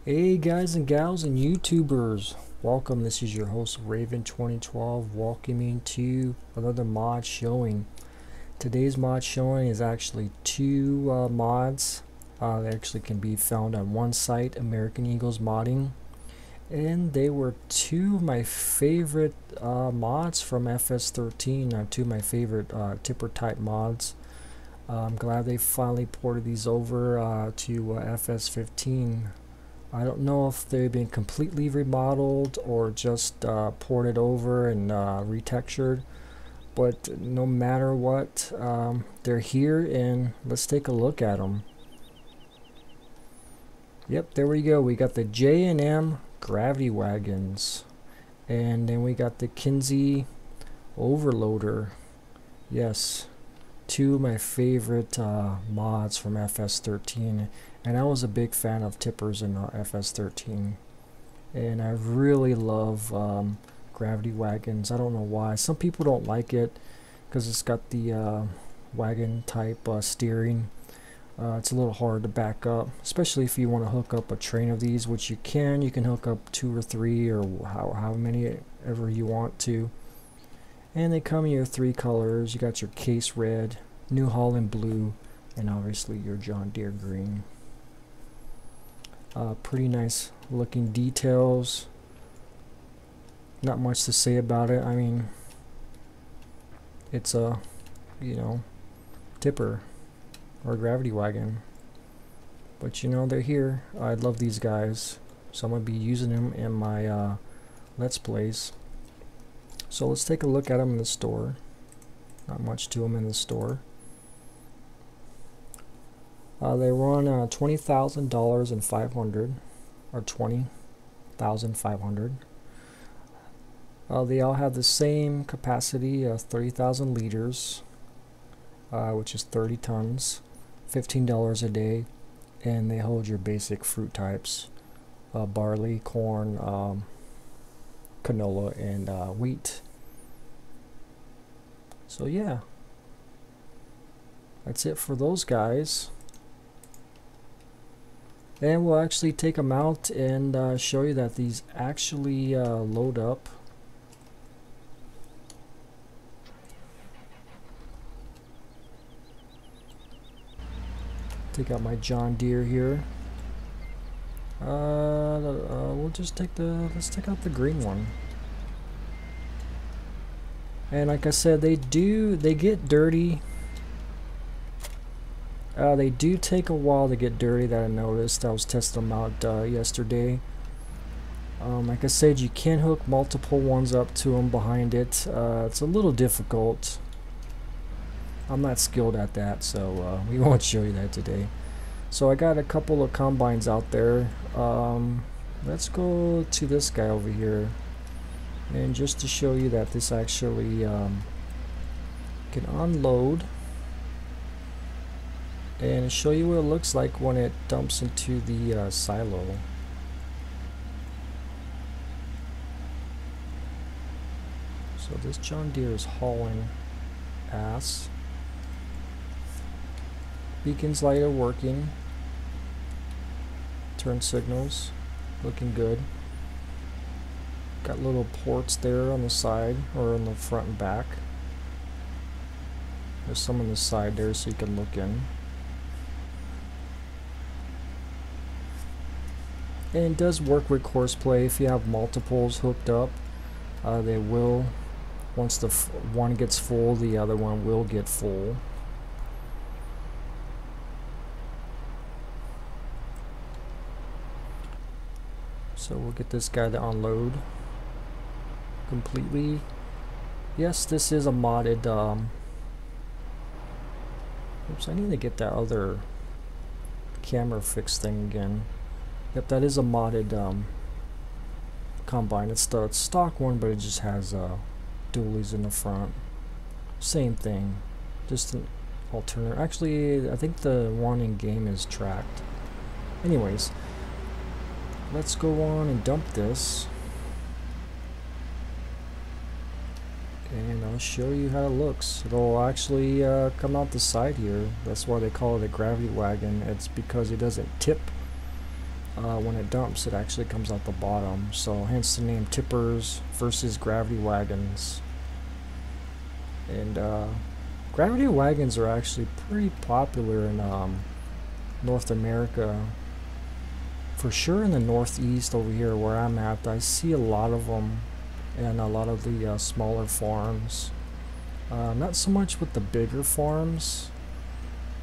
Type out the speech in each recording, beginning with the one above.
Hey guys and gals and YouTubers, welcome. This is your host Raven 2012 welcoming to another mod showing. Today's mod showing is actually two mods that actually can be found on one site, American Eagles Modding, and they were two of my favorite mods from FS13, two of my favorite tipper type mods. I'm glad they finally ported these over to FS15. I don't know if they've been completely remodeled or just ported over and retextured, but no matter what, they're here, and let's take a look at them. Yep, there we go. We got the J&M Gravity Wagons, and then we got the Kinsey Overloader. Yes, two of my favorite mods from FS13, and I was a big fan of tippers in FS13, and I really love Gravity Wagons. I don't know why. Some people don't like it because it's got the wagon type steering. It's a little hard to back up, especially if you want to hook up a train of these, which you can. You can hook up 2 or 3 or how many ever you want to. And they come in your 3 colors. You got your Case Red, New Holland Blue, and obviously your John Deere Green. Pretty nice looking details. Not much to say about it. I mean, it's a, tipper or gravity wagon. But they're here. I love these guys, so I'm going to be using them in my Let's Plays. So let's take a look at them in the store. Not much to them in the store. They run $20,000 and 500, or 20,500. They all have the same capacity of 30,000 liters, which is 30 tons, $15 a day, and they hold your basic fruit types: barley, corn, canola, and wheat. So yeah, that's it for those guys. And we'll actually take them out and show you that these actually load up. Take out my John Deere here. We'll just let's take out the green one. And like I said, they get dirty. They do take a while to get dirty, that I noticed. I was testing them out yesterday. Like I said, you can hook multiple ones up to them behind it. It's a little difficult. I'm not skilled at that, so we won't show you that today. So I got a couple of combines out there. Let's go to this guy over here, and just to show you that this actually can unload, and show you what it looks like when it dumps into the silo. So this John Deere is hauling ass. Beacons light are working. Turn signals looking good. Got little ports there on the side, or on the front and back. There's some on the side there so you can look in. And it does work with courseplay. If you have multiples hooked up, they will, once the one gets full, the other one will get full. So we'll get this guy to unload completely. Yes, this is a modded, oops, I need to get that other camera fixed thing again. Yep, that is a modded combine. It's the stock one, but it just has dualies in the front. Same thing, just an alternate. Actually, I think the one in game is tracked. Anyways, let's go on and dump this, and I'll show you how it looks. It'll actually come out the side here. That's why they call it a gravity wagon. It's because it doesn't tip. when it dumps, it actually comes out the bottom. So hence the name tippers versus gravity wagons. And gravity wagons are actually pretty popular in North America. For sure in the Northeast over here where I'm at, I see a lot of them and a lot of the smaller farms. Not so much with the bigger farms,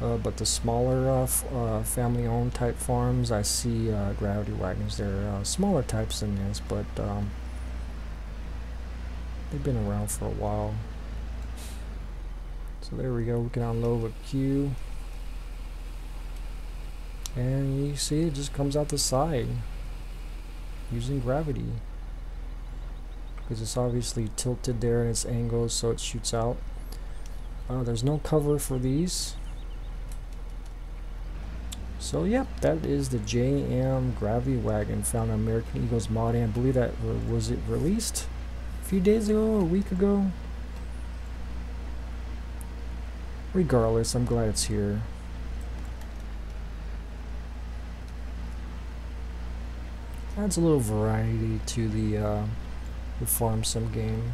but the smaller family-owned type farms, I see gravity wagons. They're smaller types than this, but they've been around for a while. So there we go, we can unload a queue. And you see it just comes out the side using gravity. Because it's obviously tilted there in its angles, so it shoots out. There's no cover for these. So yep, that is the J&M Gravity Wagon found on American Eagle's modding. I believe that was it released a few days ago or a week ago. Regardless, I'm glad it's here. Adds a little variety to the farm sim game.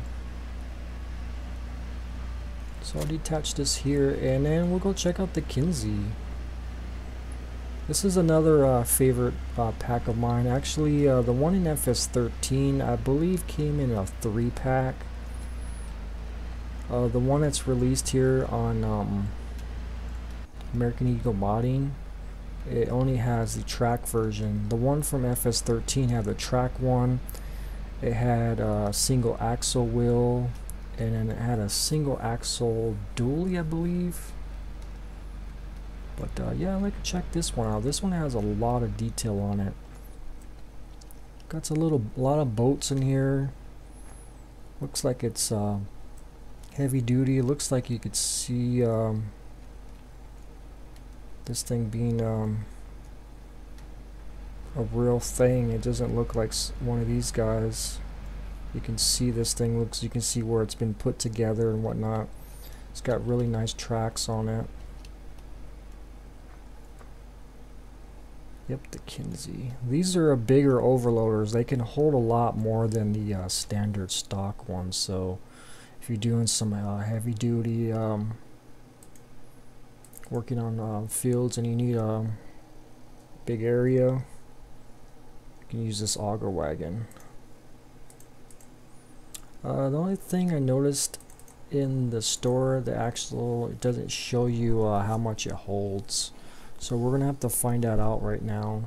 So I'll detach this here and then we'll go check out the Kinsey. This is another favorite pack of mine. Actually, the one in FS13 I believe came in a 3-pack. The one that's released here on American Eagle modding, it only has the track version. The one from FS13 had the track one. It had a single axle wheel, and then it had a single axle dually, I believe. But yeah, I'd like to check this one out. This one has a lot of detail on it. Got a lot of boats in here. Looks like it's heavy duty. It looks like you could see this thing being a real thing. It doesn't look like one of these guys. You can see this thing looks. You can see where it's been put together and whatnot. It's got really nice tracks on it. Yep, the Kinsey. These are bigger overloaders. They can hold a lot more than the standard stock ones. So if you're doing some heavy duty working on fields and you need a big area, you can use this auger wagon. The only thing I noticed in the store, it doesn't show you how much it holds. So we're gonna have to find that out right now.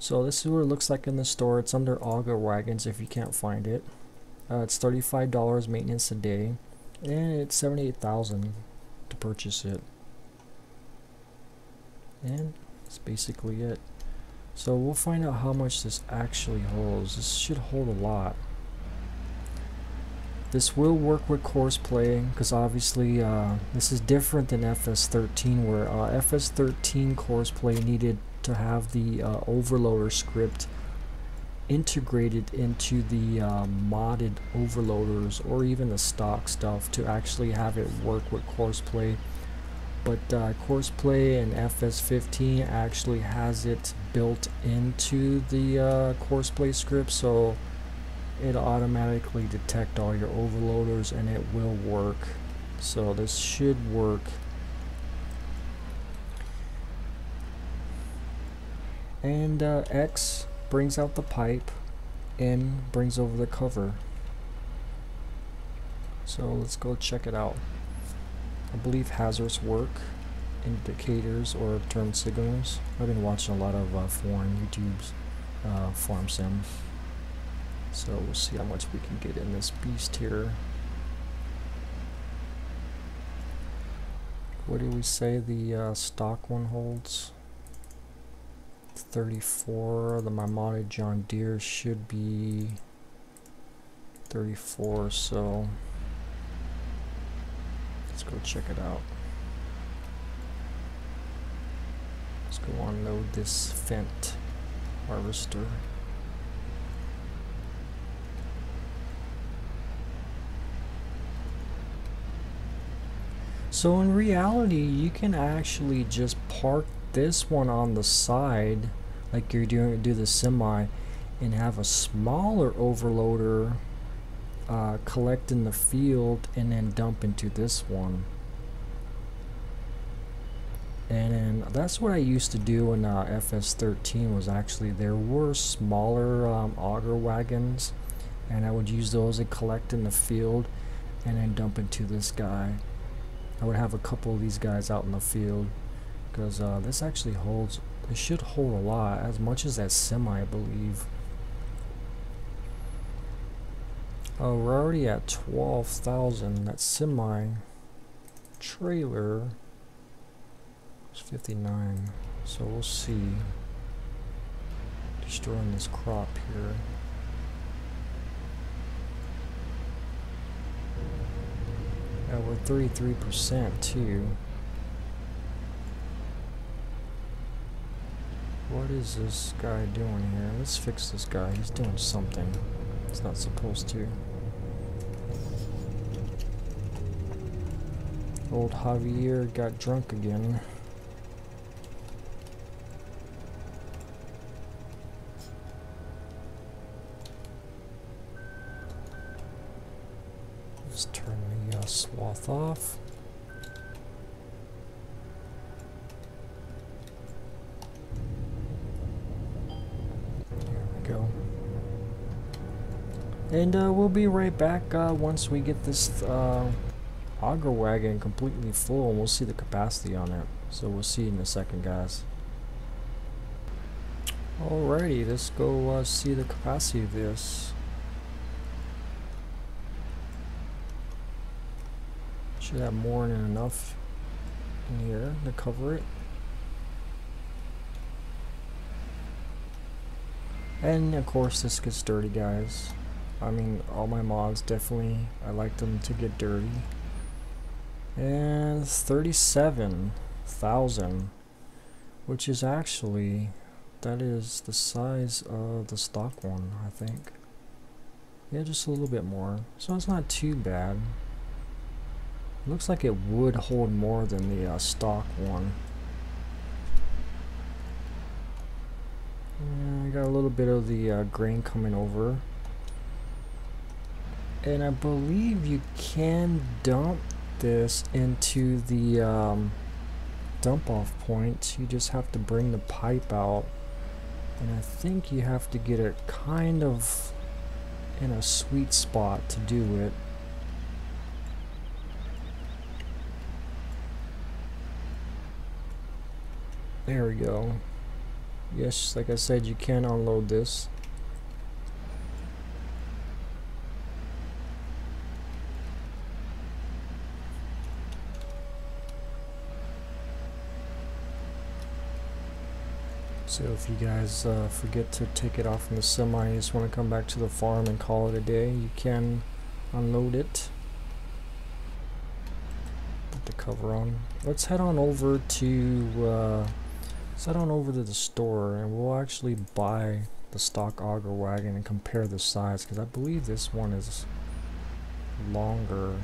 So this is what it looks like in the store. It's under auger wagons if you can't find it. It's $35 maintenance a day, and it's $78,000 to purchase it. And that's basically it. So we'll find out how much this actually holds. This should hold a lot. This will work with course play, because obviously this is different than FS13, where FS13 course play needed to have the overloader script integrated into the modded overloaders or even the stock stuff to actually have it work with course play. But course play in FS15 actually has it built into the course play script, so it'll automatically detect all your overloaders and it will work. So this should work. And X brings out the pipe, N brings over the cover. So let's go check it out. I believe hazards work, indicators or turn signals. I've been watching a lot of foreign YouTubes, farm sim. So we'll see how much we can get in this beast here. What do we say the stock one holds? 34. The my modded John Deere should be 34. So let's go check it out. Let's go unload this Fendt harvester. So in reality, you can actually just park this one on the side like you're doing do the semi, and have a smaller overloader collect in the field and then dump into this one. And then that's what I used to do in FS13. Was actually there were smaller auger wagons, and I would use those to collect in the field and then dump into this guy. I would have a couple of these guys out in the field, because this actually holds, it should hold a lot, as much as that semi, I believe. Oh, we're already at 12,000. That semi trailer is 59, so we'll see. Destroying this crop here. Yeah, we're 33% too. What is this guy doing here? Let's fix this guy. He's doing something he's not supposed to. Old Javier got drunk again. Let's turn the swath off. And we'll be right back once we get this auger wagon completely full, and we'll see the capacity on it. So we'll see in a second, guys. Alrighty, let's go see the capacity of this. Should have more than enough in here to cover it. And of course this gets dirty, guys. I mean, all my mods definitely, I like them to get dirty. And 37,000, which is actually, that is the size of the stock one, I think. Yeah, just a little bit more, so it's not too bad. It looks like it would hold more than the stock one. I got a little bit of the grain coming over. And I believe you can dump this into the dump off point. You just have to bring the pipe out, and I think you have to get it kind of in a sweet spot to do it. There we go. Yes, like I said, you can unload this. So if you guys forget to take it off from the semi, you just want to come back to the farm and call it a day, you can unload it. Put the cover on. Let's head on over to the store, and we'll actually buy the stock auger wagon and compare the size, because I believe this one is longer.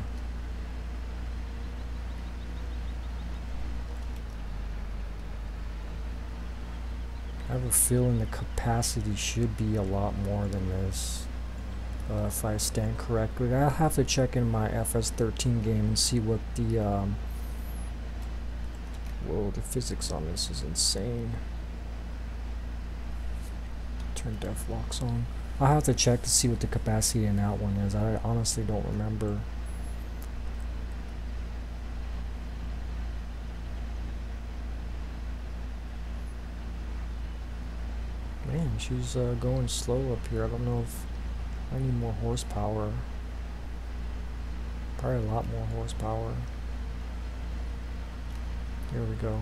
I have a feeling the capacity should be a lot more than this, if I stand correctly. I'll have to check in my FS13 game and see what the whoa, the physics on this is insane. Turn F.lux on. I'll have to check to see what the capacity in that one is. I honestly don't remember. Man, she's going slow up here. I don't know if I need more horsepower. Probably a lot more horsepower. Here we go.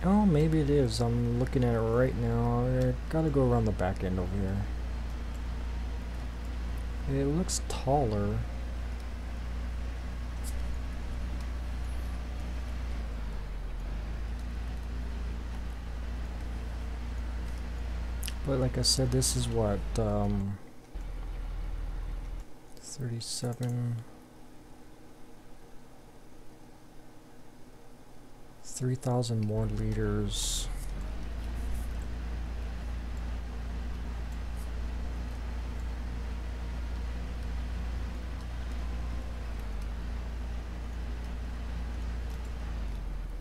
Oh, maybe it is. I'm looking at it right now. I gotta go around the back end over here. It looks taller. But like I said, this is what 37, 3,000 more liters.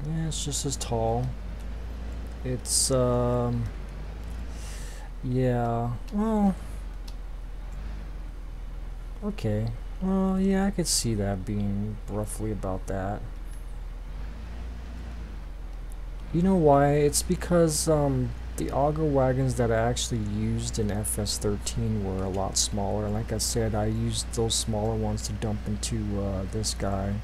Yeah, it's just as tall. It's yeah, well, okay. Well, yeah, I could see that being roughly about that. You know why? It's because the auger wagons that I actually used in FS13 were a lot smaller. Like I said, I used those smaller ones to dump into this guy.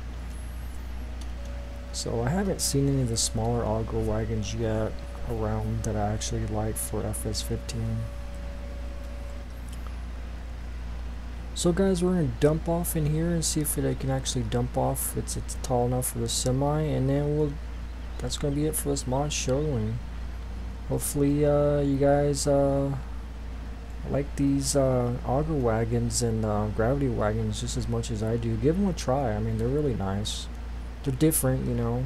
So I haven't seen any of the smaller auger wagons yet around that I actually like for FS15. So guys, we're going to dump off in here and see if I can actually dump off. It's tall enough for the semi, and then that's going to be it for this mod showing. Hopefully you guys like these auger wagons and gravity wagons just as much as I do. Give them a try. I mean, they're really nice. They're different, you know.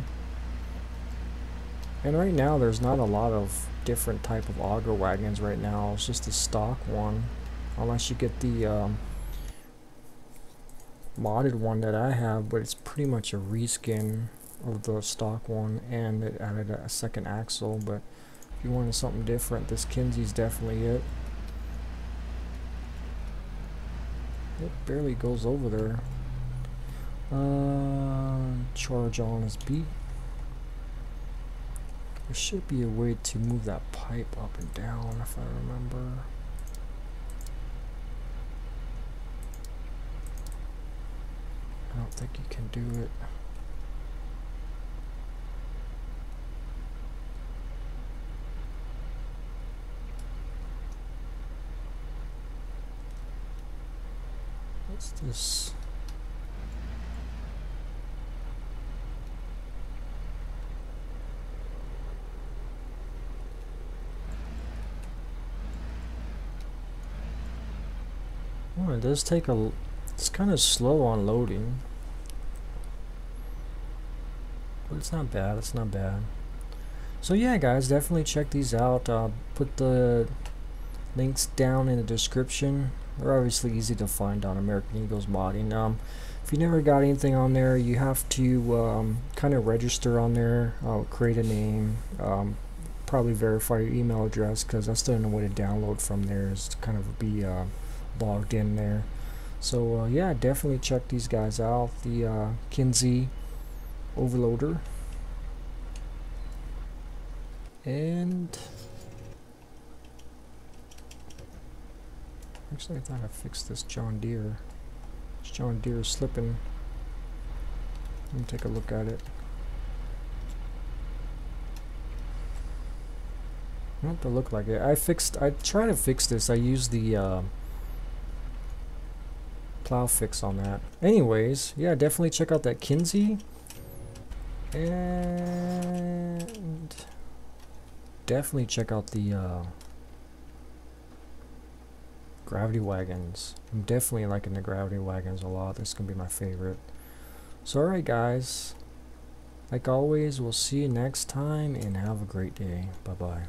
And right now there's not a lot of different type of auger wagons right now. It's just the stock one, unless you get the modded one that I have, but it's pretty much a reskin of the stock one, and it added a second axle. But if you wanted something different, this Kinsey's definitely it. It barely goes over there. Charge on is B. There should be a way to move that pipe up and down if I remember. I don't think you can do it. What's this? Oh, it does take it's kind of slow on loading. But it's not bad, it's not bad. So yeah guys, definitely check these out. Put the links down in the description. They're obviously easy to find on American Eagles modding. If you never got anything on there, you have to kind of register on there, create a name, probably verify your email address, because that's the only way to download from there, is to kind of be logged in there. So yeah, definitely check these guys out. The Kinsey overloader, and actually I thought I fixed this John Deere. This John Deere is slipping. Let me take a look at it. I don't have to look like it. I tried to fix this. I used the plow fix on that. Anyways, yeah, definitely check out that Kinsey, and definitely check out the gravity wagons. I'm definitely liking the gravity wagons a lot. This is gonna be my favorite. So alright guys, like always, we'll see you next time, and have a great day. Bye bye.